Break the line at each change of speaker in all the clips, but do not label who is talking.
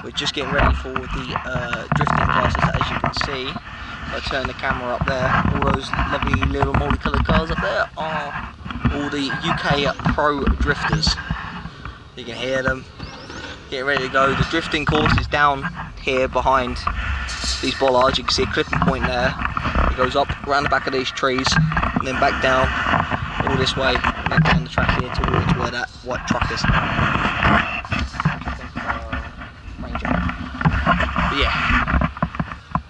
We're just getting ready for the drifting classes, as you can see. If I turn the camera up there, all those lovely little multicoloured cars up there are all the UK pro drifters. You can hear them getting ready to go. The drifting course is down here behind these bollards. You can see a clipping point there. It goes up around the back of these trees and then back down all this way and then down the track here towards where that white truck is. But yeah,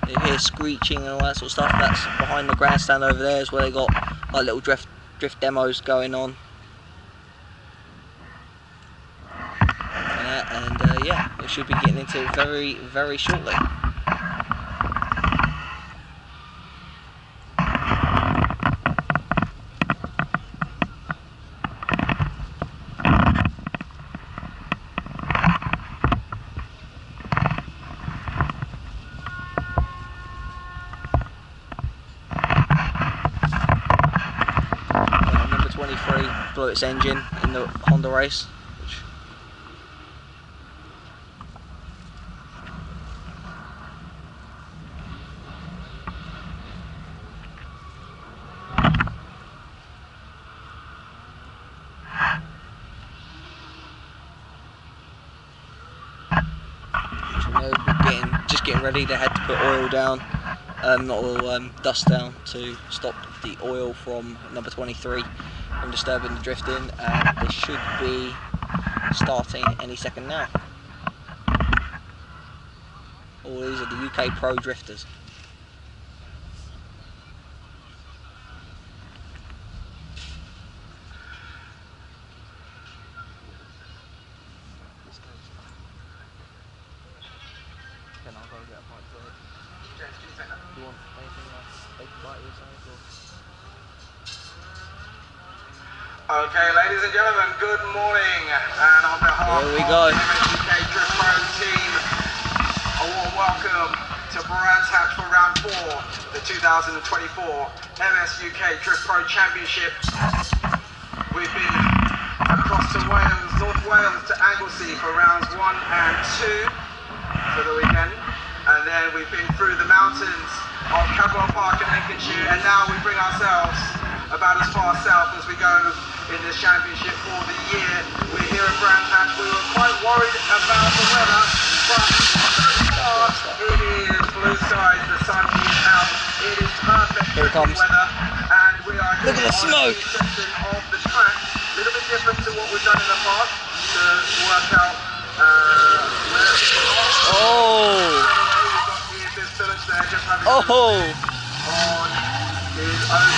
you hear screeching and all that sort of stuff. That's behind the grandstand over there, is where they got like little drift demos going on. Yeah, we should be getting into it very, very shortly. Number 23 blew its engine in the Honda race. Just getting ready. They had to put oil down, not oil, dust down to stop the oil from number 23 from disturbing the drifting, and they should be starting any second now. All these are the UK pro drifters. Do you want anything else?
Okay, ladies and gentlemen, good morning. And on behalf of the UK Drift Pro team, a warm welcome to Brands Hatch for round 4, the 2024 MS UK Drift Pro Championship. We've been across to Wales, North Wales to Anglesey for rounds 1 and 2 for the weekend. And then we've been through the mountains of Cadwell Park in Lincolnshire, and now we bring ourselves about as far south as we go in this championship for the year. We're here at Brands Hatch. We were quite worried about the weather, but so far it is blue skies, the sun is out, it is perfect weather, and we are
look at the smoke
section of the track, a little bit different to what we've done in the past to work out where it's on his own.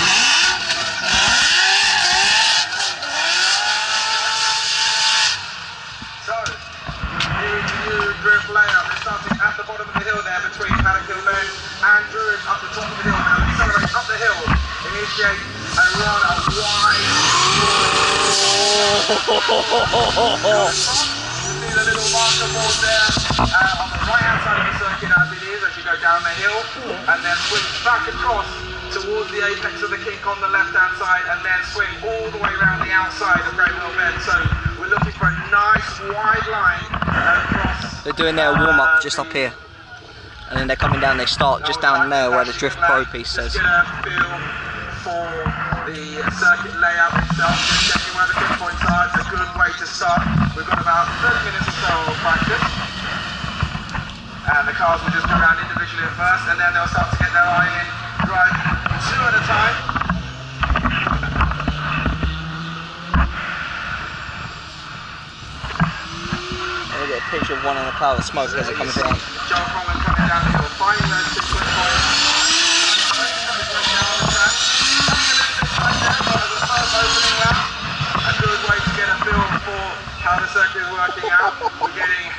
So, here's the new drift layout. They're starting at the bottom of the hill there between Paddock Hill Bend and Druid up the top of the hill. Now accelerate up the hill, initiate and run a wide. The little marker board there on the right hand side of the circuit as it is, as you go down the hill, and then swing back across towards the apex of the kink on the left hand side, and then swing all the way around the outside of Great Mill Bend. So we're looking for a nice wide line across.
They're doing their warm up just up here, and then they're coming down. They start just down there where the Drift Pro piece says.
Just get a feel for the circuit layout itself, just checking where the grip points are. It's a good way to start. We've got about 30 minutes or so of practice, and the cars will just go around individually at first, and then they'll start to get their eye in, driving 2 at a time.
I'll get a picture of one in a cloud of smoke as it comes down.
Joel Coleman coming down the hill, finding those 6 foot points. Opening lap, a good way to get a feel for how the circuit is working out. We're getting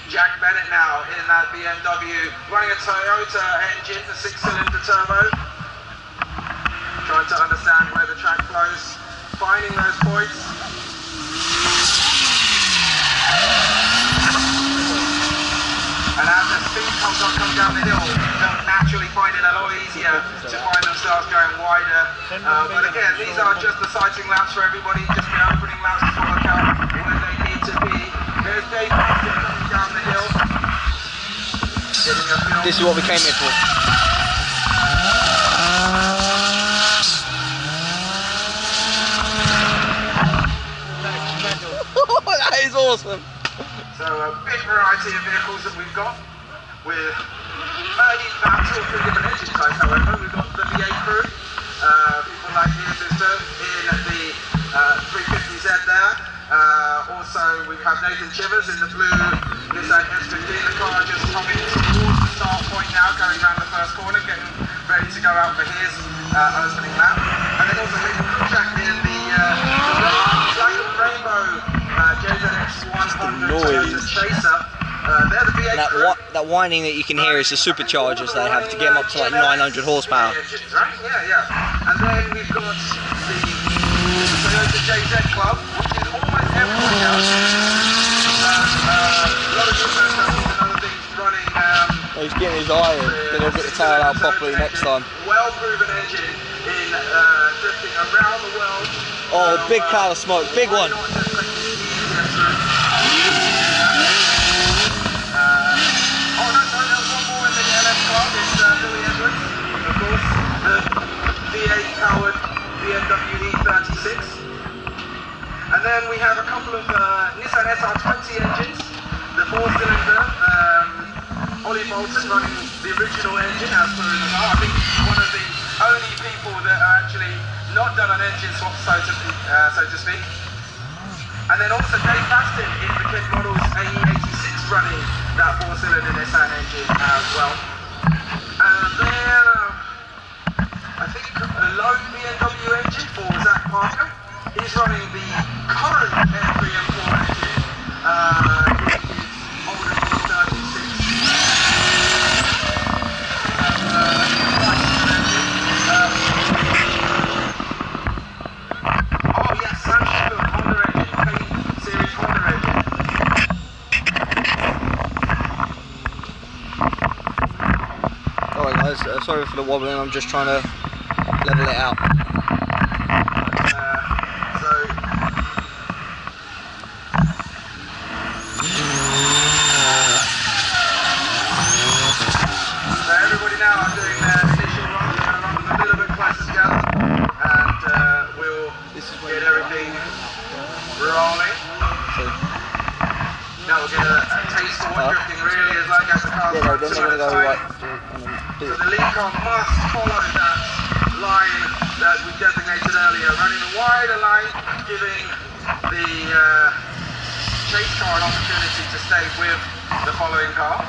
Jack Bennett now in that BMW, running a Toyota engine, the 6-cylinder turbo. Trying to understand where the track flows, finding those points. And as the speed comes down the hill, they'll naturally find it a lot easier to find themselves going wider. But again, these are just the sighting laps for everybody, just the opening laps to work out where they need to be. There's Dave Austin coming down the hill.
This is what we came here for. That is awesome.
So a big variety of vehicles that we've got with only about 2 or 3 different engine types. However, we've got the V8 crew, people like Ian Booster in the 350Z there. Also, we have Nathan Chivers in the blue Nissan S15. The car just coming towards the start point now, going around the first corner, getting ready to go out for his opening lap. And then also Nathan Krujak in the black and rainbow JZX 100 Chaser. They're the V8
that whining that you can hear is the superchargers they have to get them up to like 900 horsepower.
Right? Yeah. And then we've got the Toyota JZ Club, which is almost everyone else. A lot of different other things running.
He's getting his eye in, then he'll get the tail out properly next time.
Well-proven engine in drifting around the world.
Oh, big cloud of smoke, big one. V8-powered BMW E36, and then we have a couple of Nissan SR20 engines, the 4-cylinder Ollie Bolton running the original engine as per in the car. I think one of the only people that are actually not done an engine swap, so to speak. And then also Dave Baston in the Kent Models AE86 running that 4-cylinder Nissan engine as well. And then I think a lone BMW engine for Zach Parker. He's running the current M3 M4 engine. His older E36. Oh yes, Sam Sheffield, Honda engine, K-Series Honda engine. Alright guys, sorry for the wobbling, I'm just trying to level it out.
So everybody now are doing their initial run. We're going to run them a little bit closer together, and we'll get everything rolling. Now we'll get a taste of what drifting really is like as the car runs to the side. So the lead car must follow that line that we designated earlier, running a wider line, giving the chase car an opportunity to stay with the following car.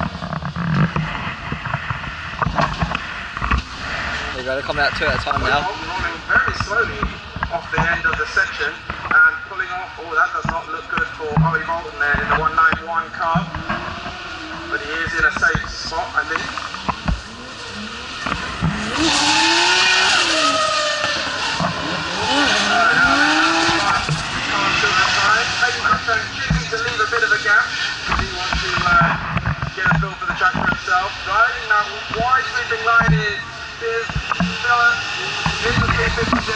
There you go, they're coming out 2 at a time now.
Rolling very slowly off the end of the section and pulling off. Oh, that does not look good for Ollie Bolton there in the 191 car, but he is in a safe spot, I think. Choosing to leave a bit of a gap if he wants to get a feel for the track for himself. Riding that wide sweeping line is Miller in the 350Z,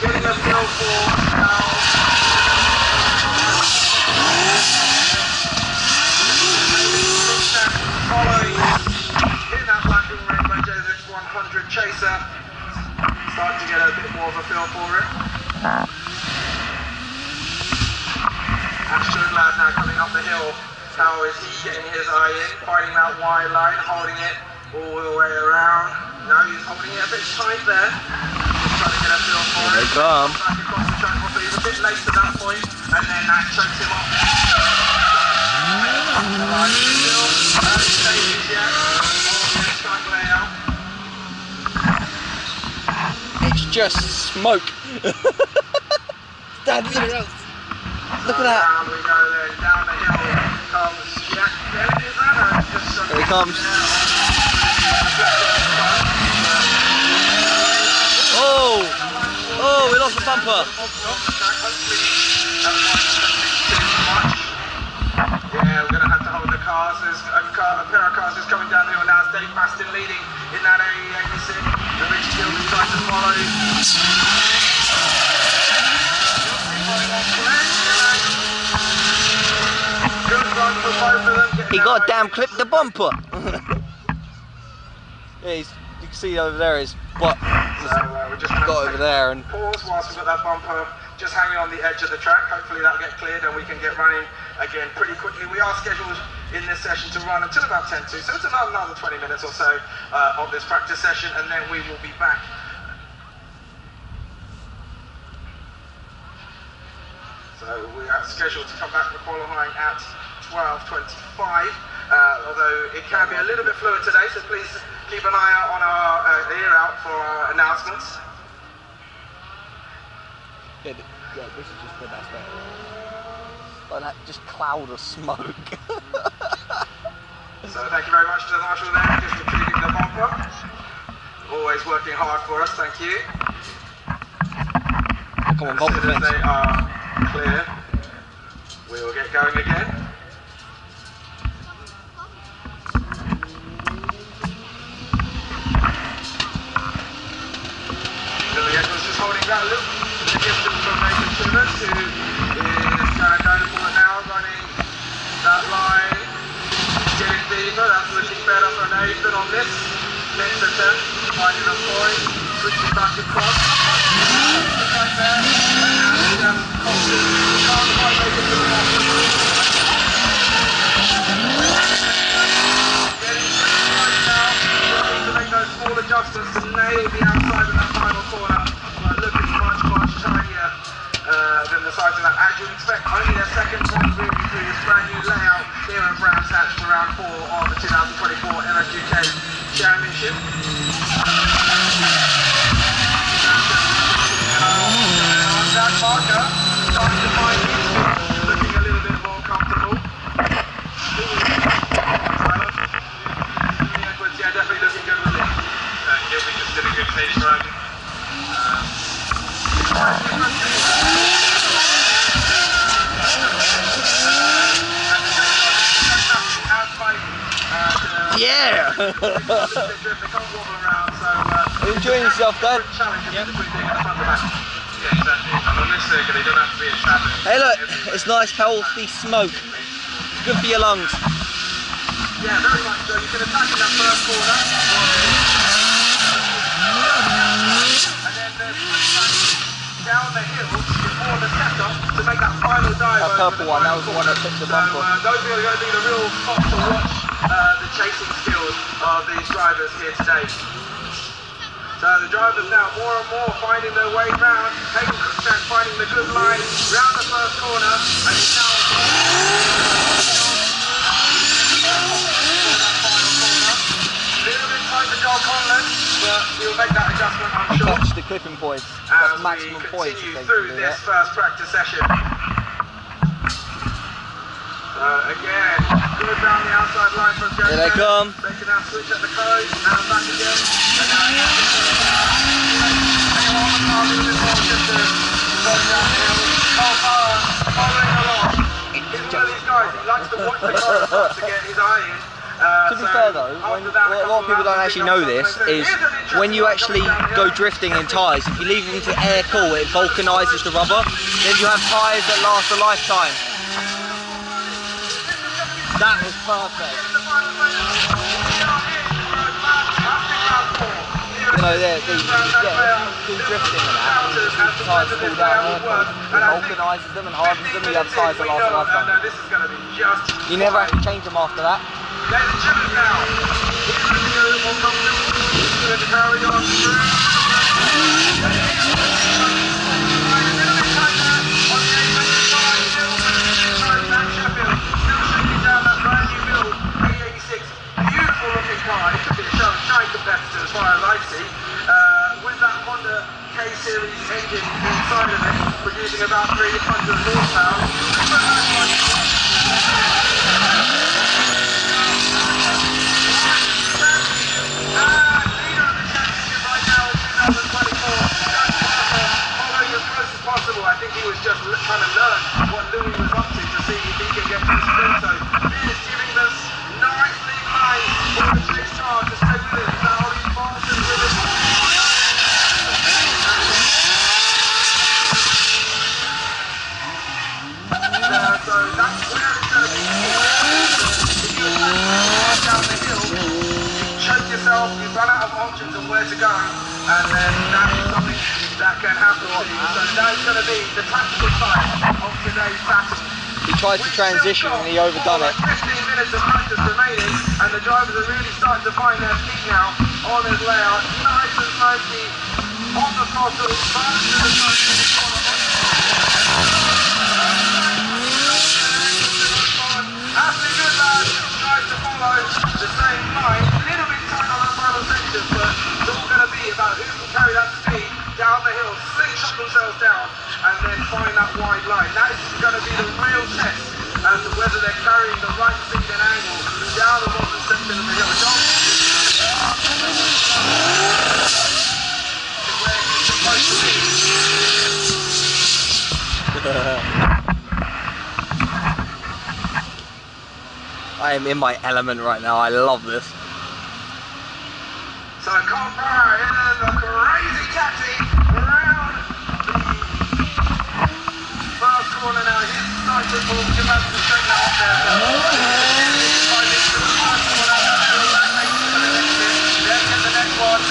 getting a feel for how following in that black and rainbow JZX 100 Chaser, starting to get a bit more of a feel for it. Ashton Lad now coming up the hill. How is he getting his eye in, finding that wide line, holding it all the way around. Now he's holding it a bit tight there. Just trying to get a feel for it.
They come.
Back across the track, but he's a bit late to that point, and then that chokes him off. The line is still early stages yet. This track layout.
It's just smoke. Dad, look at that.
Down we go then, down the hill comes Jack.
There he comes. Oh! Oh, we lost the bumper.
Yeah, we're going to have to hold the cars. There's a pair of cars is coming down the hill now. It's Dave Baston leading in that AE86. The Richie Gill is trying to follow.
He goddamn clipped the bumper. Yeah, you can see over there his butt.
We're just going to
got over there and
pause whilst we've got that bumper just hanging on the edge of the track. Hopefully that'll get cleared and we can get running again pretty quickly. We are scheduled in this session to run until about 10 to, so it's another 20 minutes or so of this practice session, and then we will be back. So we are scheduled to come back for qualifying at 12:25, although it can be a little bit fluid today, so please keep an eye out on our ear out for our announcements.
Yeah, this is just the best way. Like that just cloud of smoke.
So thank you very much to the marshal there, just retrieving the bumper. Always working hard for us, thank you.
Come on,
as soon as they are clear, we will get going again. Billy Edwards just holding that loop. The distance from Nathan Tunerfest, who is kind of going for it now, running that line, getting deeper. That's looking better for Nathan on this next attempt, finding a point, switching back across. Right there, and Compton can't quite make it to the bottom. Getting pretty close now, looking to make those small adjustments to nail the outside of that final corner, but looking much tinier than the size of that. As you'd expect, only their second time moving through this brand new layout here at Brands Hatch for round 4 of the 2024 MSUK Championship. That marker starting to find his feet, looking a little bit more comfortable. Edwards, yeah, definitely looking good with it. Gilby just did a good pace run.
Yeah! Are you enjoying yourself, Dad?
Yep.
Hey look, it's nice healthy smoke. It's good for your lungs.
Yeah, very much so. You can attack in that first corner. And then there's down the hill before the setup to make that final dive.
That purple one, that was the one that took the bumper.
Those are going to be the real top to watch the chasing skills of these drivers here today. So the drivers now more and more finding their way round. Hayden Cookstand finding the good line round the first corner, and he's now a little bit tight to Joel Conlon, but he'll make that adjustment, I'm sure.
Touch the clipping points. That's maximum points.
As we continue through this first practice session. Again, good down the outside line from Jerry.
Here they come.
Making that switch at the code, and back again. And now a little bit more just to go down the hill. Following along. He's one of these guys, he likes to watch the car to get his eye in.
To be fair though, a lot of people don't actually know this, is when you actually go drifting in tyres, if you leave them to air cool, it vulcanises the rubber, then you have tyres that last a lifetime. That was perfect. You know, do drifting and that, and the tyres cool down air cool. It vulcanises them and hardens them, you have tyres that last a lifetime. You never have to change them after that.
Ladies and gentlemen now, he's looking a little more comfortable. He's going to carry on through. A little bit tighter on the A25, still going to Sheffield. Still shaking down that brand new build, A86. Beautiful looking car. It could be a shine competitor as far as I see. With that Honda K-Series engine inside of it, producing about 300 horsepower. I think he was just trying to learn what Louis was up to see if he can get to the sprint. So he is giving us nicely high for the chase car to stay with it. Now he's Bolton with it. options on where to go, and then that is something that can happen to you. So that is going to be the tactical side of today's battle.
He tried to transition and he overdone it.
15 minutes of practice remaining, and the drivers are really starting to find their feet now on this layout. Nice and smoky on the throttle, fast to the That's a good lad, tries to follow the same line. A little bit tight on the final section, but it's all going to be about who can carry that speed down the hill, slingshot themselves down, and then find that wide line. That is going to be the real test as to whether they're carrying the right speed and angle down the bottom section of the hill. To where he's supposed to be.
I am in my element right now. I love this.
So Cobra is a crazy taxi around the first corner now. Here's the side football. We're about to straighten that up there. Then the next one.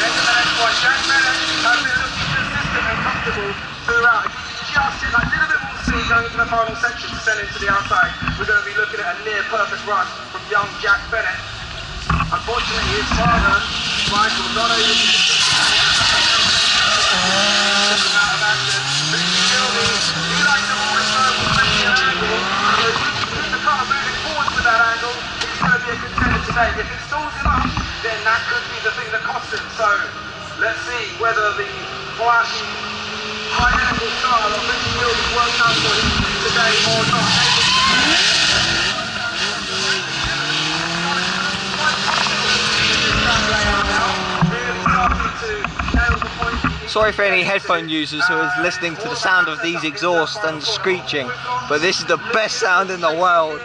Jack Bennett has been looking consistent and comfortable throughout. If you just get that little bit more speed going into the final section to send it to the outside, we're going to be looking at a near perfect run from young Jack Bennett. Unfortunately, his father, Michael, not able to out of action. He likes to always go with an angle. So if he can keep the car moving forward with that angle, he's going to be a contender today. If it stalls him up, then that could be the thing that costs him. So let's see whether the flashy high-angle style of Richie Gilby works out for him today or not.
Sorry for any headphone users who is listening to the sound of these exhausts and screeching, but this is the best sound in the world.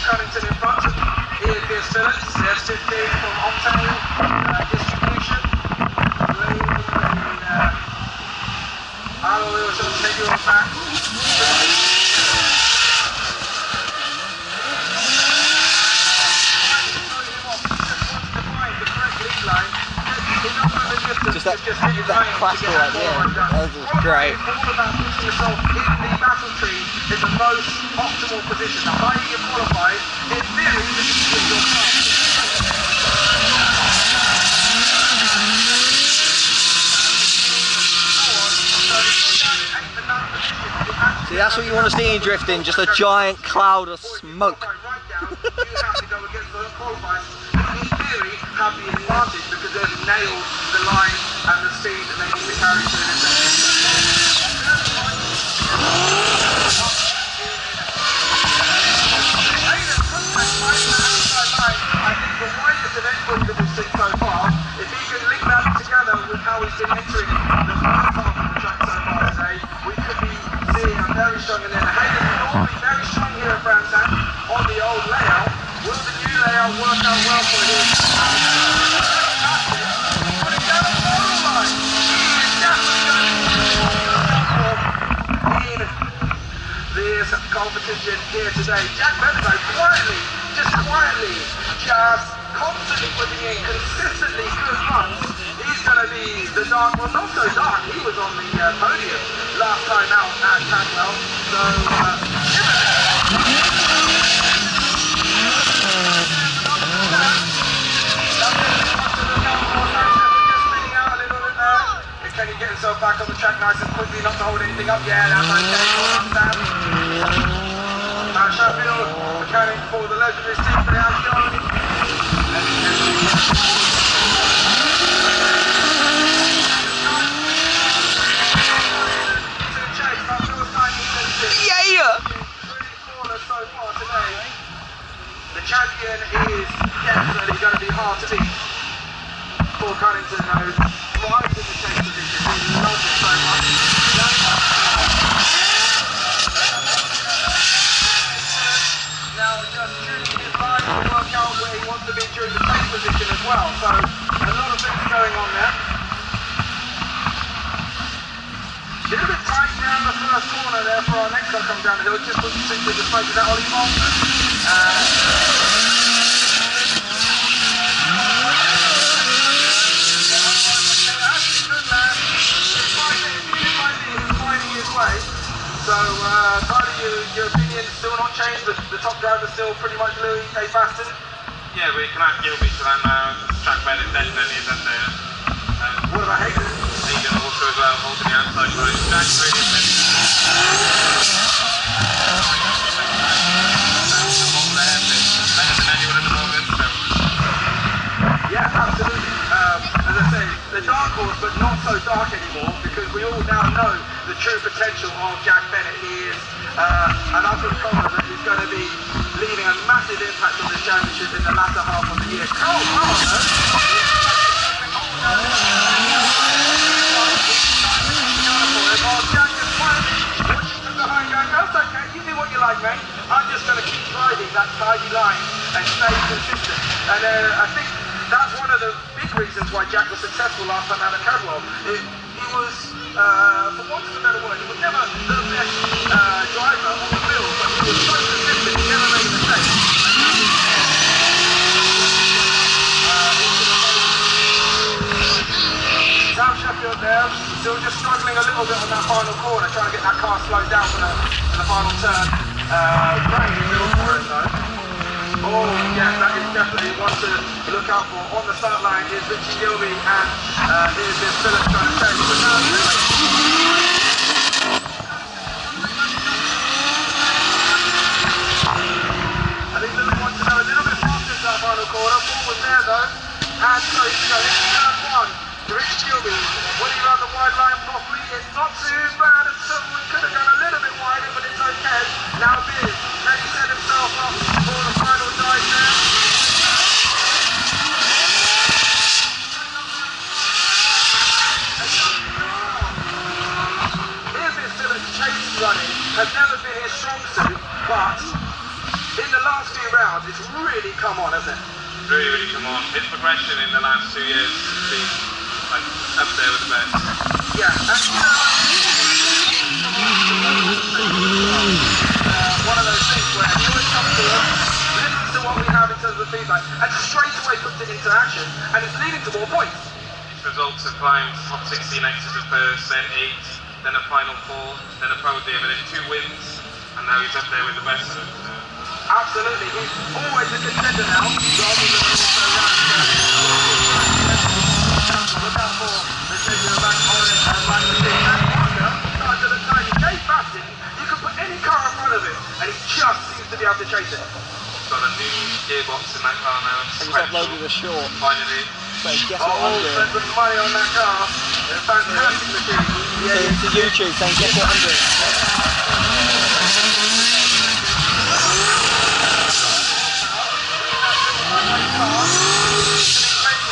Cunnington in front. Here's Phillips. There's 15 from Octane Distribution. Alloy wheels on take you on back.
Just that classical at the end. That was great.
All about putting yourself in the battle tree in the most optimal position. The higher you qualify, in theory, this is your car.
See, that's what you want to see in drifting, just a giant cloud of smoke.
You have to go against the qualifiers. In theory, have the advantage because they've nailed the line and the speed that they need to carry through this section. I think the widest of entry that we've seen so far, if he can link that together with how he's been entering the first half of the track so far today, we could be seeing a very strong and then Hayden normally very strong here at Brandsand on the old layout. Will the new layout work out well for him? Putting down the bottom line. He is definitely going to be in this competition here today. Jack Bennett quietly, just constantly putting in consistently good runs. He's going to be the dark, well not so dark, he was on the podium last time out at Tadwell. So, can he get himself back on the track nice and quickly, not to hold anything up? Yeah, that's okay. Sheffield, mechanic for the legendary team for the Albion.
Yeah!
So far today, the champion is definitely going to be hard to beat. Paul Cunnington knows, thrives in the chase position, he loves it so much. Now now just tuning his line to work out where he wants to be during the pace position as well. So a lot of things going on there. A little bit tight around the first corner there for our next guy coming down the hill. Just looking to see the smoke of that Ollie Bolton. So, Tyler, your opinion still not changed? The top driver still pretty much Louis A. Baston?
Yeah, we can't give me to that now. Track better definitely is up there.
What about Hayden?
Hayden also as well, holding the outside line. Jack's really better than anyone at the moment, so.
Yeah, absolutely. As I say, the dark horse, but not so dark anymore, because we all now know the true potential of Jack Bennett. He is an up-and-comer that is going to be leaving a massive impact on the championship in the latter half of the year. That's okay, you do what you like, mate. I'm just going to keep driving that tidy line and stay consistent. And I think that's one of the big reasons why Jack was successful last time out of Cadwell. He was, for want of a better word, he was never the best driver on the field, but he was so consistent, he never made a mistake. Sam Sheffield there, still just struggling a little bit on that final corner, trying to get that car slowed down for the final turn. Great middle for him though. Oh, yes, that is definitely one to look out for. On the start line is Richie Gilby and here's this Phillips trying to take. But now, I think Lily wants to go a little bit faster into that final corner. Ball was there though. And so he's going into turn one. Richie Gilby, will he run the wide line properly? It's not too bad at all. We could have gone a little bit wider, but it's okay. Now Biz, can he set himself up for the final dive there? Here's his Phillips chase running. Has never been his strong suit, but in the last few rounds, it's really come on, hasn't it?
Really come on. His progression in the last 2 years has been like up there with the best.
Yeah, and one of those things where he always comes to us, listens to what we have in terms of feedback, and straight away puts it into action, and it's leading to more points.
His results have climbed top 16 exits at first, then 8, then a final 4, then a pro deal, and then 2 wins, and now he's up there with the best of them.
Absolutely, he's always a contender now, rather than also look out for the Savior of Mac Orange and Mac Machine. That Honda started to look tiny. Dave Baston, you can put any car in front of him, and he just seems to be able to chase it.
Got a new gearbox in that car now.
And he's uploaded a short.
Finally.
So guess what I'm doing?
Spent some money on that car. It's a fantastic machine.
Yeah, into YouTube saying guess what I'm doing?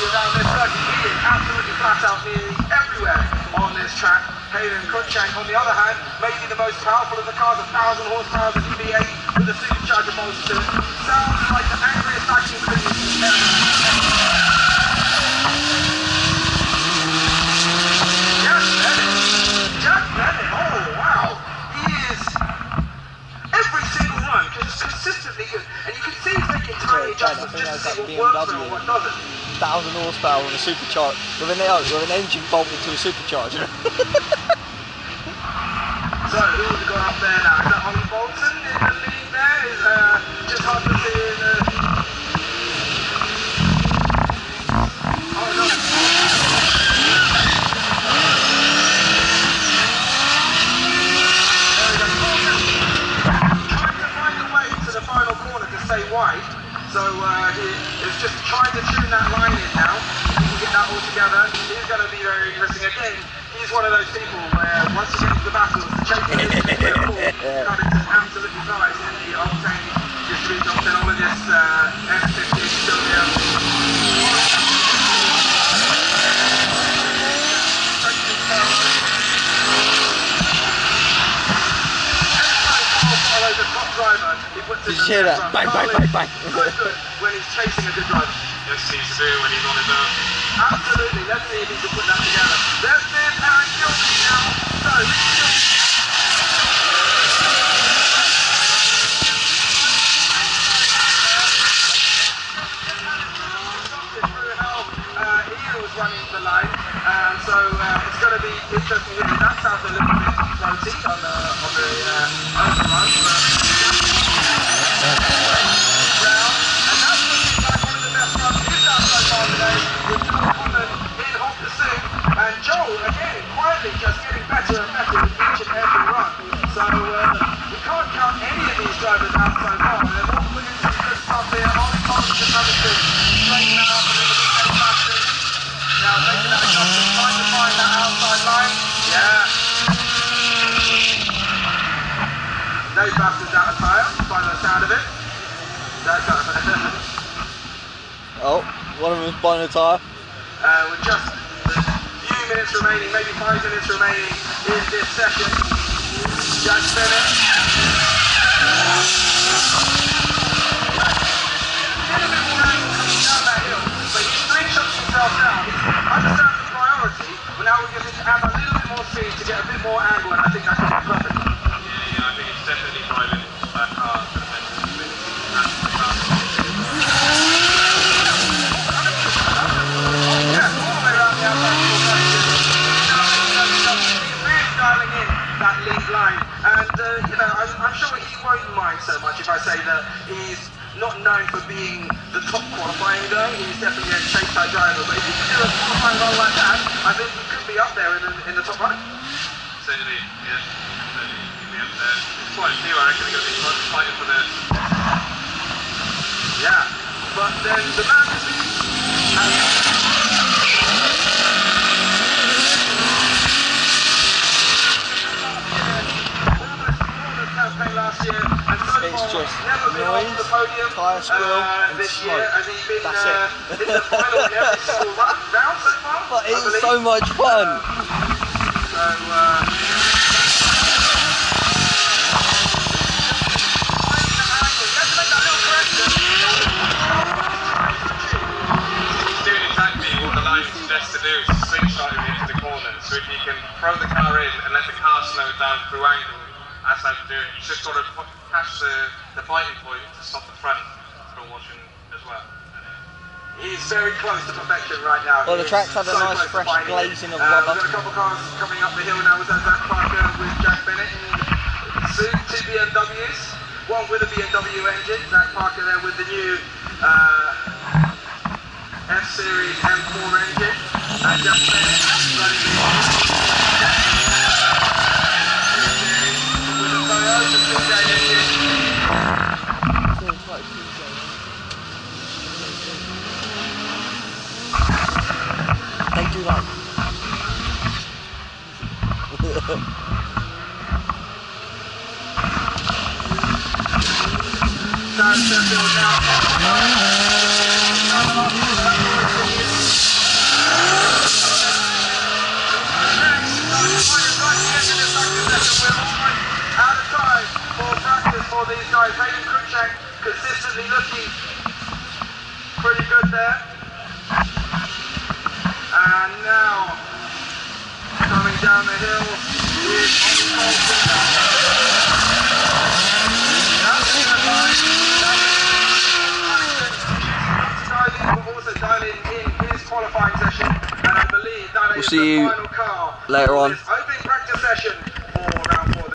Around this circuit, he is absolutely flat out nearly everywhere on this track. Hayden Cruikshank, on the other hand, maybe the most powerful of the cars, 1,000 horsepower of the V8 with a supercharger motor to it. Sounds like the angriest acting thing ever. Jack Bennett, oh wow, he is every single run, just consistently good, and you can see he's making tiny adjustments just to see what works and what doesn't.
1,000 horsepower on a supercharger with an engine bolted to a supercharger.
So who's got up there now? Is that Ollie Bolton in the lead there? Is just hard to see in the... Oh no. Trying to find a way to the final corner to stay wide. So he is just trying to tune that line in now. If he can get that all together, he's going to be very interesting. Again, he's one of those people where once he gets the battles, the chasing is really cool. Covington absolutely flies in the Octane District Ophthalmologist S50 Studio. Follow the top driver. He puts
Did you hear that? Bang, bang, bang, bang.
So good when he's chasing a good drive.
Just needs to do it when he's on his own.
Absolutely. Let's see if he can put that together. There's Finn and Guilty now. So this is running the line, so it's going to be interesting here. That sounds a little bit floaty on the overrun, but and that's looking like one of the best runs he's done so far today, with Joel Woodman in hot pursuit, and Joel again quietly just getting better and better with each and every run. So we can't count any of these drivers out so far. They've all put in some good stuff here. Ollie Thomas just having to straighten that up a little bit faster. Now making that adjustment, trying to find that outside line. Yeah. No bastards out of tyre, by the sound of it.
Oh, one of them's buying a tyre.
With just a few minutes remaining, maybe 5 minutes remaining in this session. Jack Bennett. Get a bit more angle coming down that hill, but he screenshots himself down. Understands the priority, but now we're going to add a little bit more speed to get a bit more angle, and I think that could be perfect.
Yeah, I think it's definitely driving that car to the best of the car.
Yeah, all the way around the outside. He's really dialing in that lead line, and you know, I'm sure he won't mind so much if I say that he's not known for being the top qualifying guy. He's definitely a chase type driver, but if he can do a qualifying run like that, I think he could be up there in the top right.
Certainly, yeah. Certainly, yeah. It's quite a few, I reckon, they're going to be fighting for the...
Yeah, but then the man campaign last year, and so
It's
far
just
never been
noise,
on the podium
tyre squirrel, and
this
smoke.
year. Has he been
That's it.
in the final in every single round so far?
But it's so much fun.
He's doing exactly what the line suggests to do, slingshot him into the corner. So if he can throw the car in and let the car slow down through angle, that's how to do it. He's just got to catch the biting point to stop the front from washing as well.
He's very close to perfection right now.
Well, the track's had a nice fresh glazing of rubber.
We've got a couple of cars coming up the hill now. Was that Zach Parker with Jack Bennett? Soon, 2 BMWs. One with a BMW engine. Zach Parker there with the new F-Series M4 engine. And Jack Bennett running the with the Toyota 2J engine.
They do like...
Sam Sheffield now. Out of time for practice for these guys. Hayden Cruikshank consistently looking pretty good there. And now coming down the hill is Ollie Colton. Also dialing in his qualifying session, and I believe that is the final car
later on.
this opening practice session